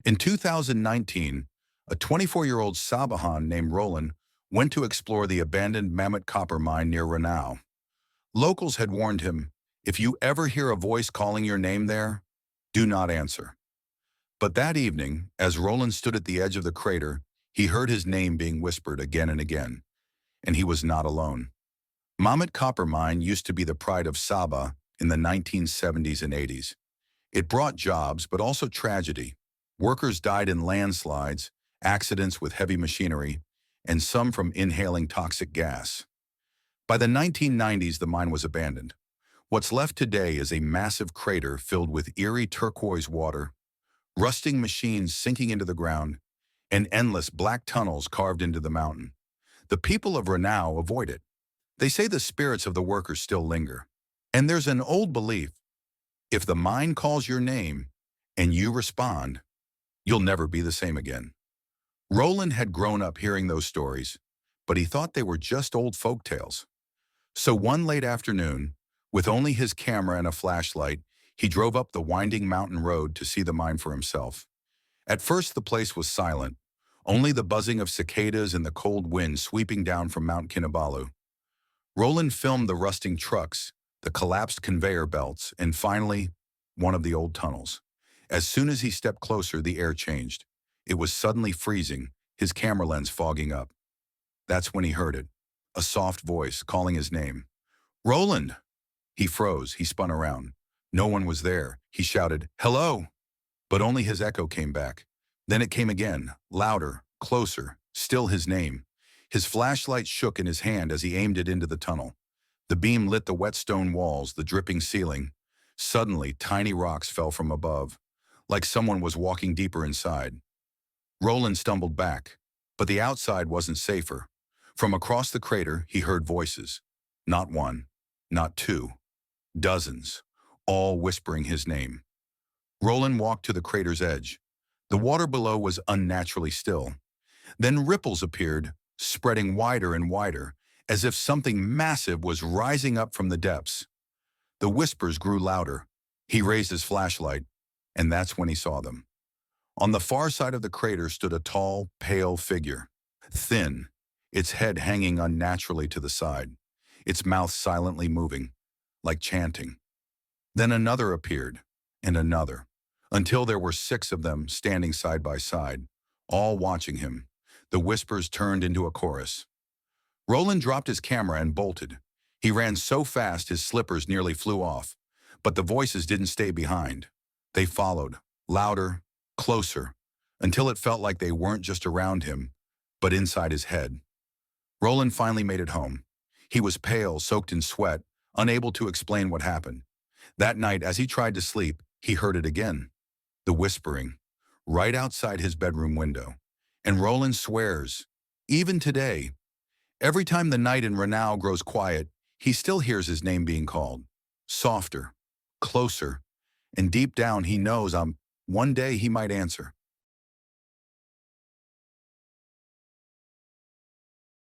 In 2019, a 24-year-old Sabahan named Roland went to explore the abandoned Mamut copper mine near Ranau. Locals had warned him, if you ever hear a voice calling your name there, do not answer. But that evening, as Roland stood at the edge of the crater, he heard his name being whispered again and again, and he was not alone. Mamut copper mine used to be the pride of Sabah in the 1970s and 80s. It brought jobs, but also tragedy. Workers died in landslides, accidents with heavy machinery, and some from inhaling toxic gas. By the 1990s, the mine was abandoned. What's left today is a massive crater filled with eerie turquoise water, rusting machines sinking into the ground, and endless black tunnels carved into the mountain. The people of Ranau avoid it. They say the spirits of the workers still linger. And there's an old belief, if the mine calls your name and you respond, you'll never be the same again. Roland had grown up hearing those stories, but he thought they were just old folk tales. So one late afternoon, with only his camera and a flashlight, he drove up the winding mountain road to see the mine for himself. At first, the place was silent, only the buzzing of cicadas and the cold wind sweeping down from Mount Kinabalu. Roland filmed the rusting trucks, the collapsed conveyor belts, and finally, one of the old tunnels. As soon as he stepped closer, the air changed. It was suddenly freezing, his camera lens fogging up. That's when he heard it, a soft voice calling his name. "Roland!" He froze, he spun around. No one was there. He shouted, "Hello!" But only his echo came back. Then it came again, louder, closer, still his name. His flashlight shook in his hand as he aimed it into the tunnel. The beam lit the wet stone walls, the dripping ceiling. Suddenly, tiny rocks fell from above, like someone was walking deeper inside. Roland stumbled back, but the outside wasn't safer. From across the crater, he heard voices. Not one, not two, dozens, all whispering his name. Roland walked to the crater's edge. The water below was unnaturally still. Then ripples appeared, spreading wider and wider, as if something massive was rising up from the depths. The whispers grew louder. He raised his flashlight, and that's when he saw them. On the far side of the crater stood a tall, pale figure, thin, its head hanging unnaturally to the side, its mouth silently moving, like chanting. Then another appeared, and another, until there were 6 of them standing side by side, all watching him. The whispers turned into a chorus. Roland dropped his camera and bolted. He ran so fast his slippers nearly flew off, but the voices didn't stay behind. They followed, louder, closer, until it felt like they weren't just around him, but inside his head. Roland finally made it home. He was pale, soaked in sweat, unable to explain what happened. That night, as he tried to sleep, he heard it again, the whispering, right outside his bedroom window. And Roland swears, even today, every time the night in Ranau grows quiet, he still hears his name being called. Softer, closer, and deep down he knows one day he might answer.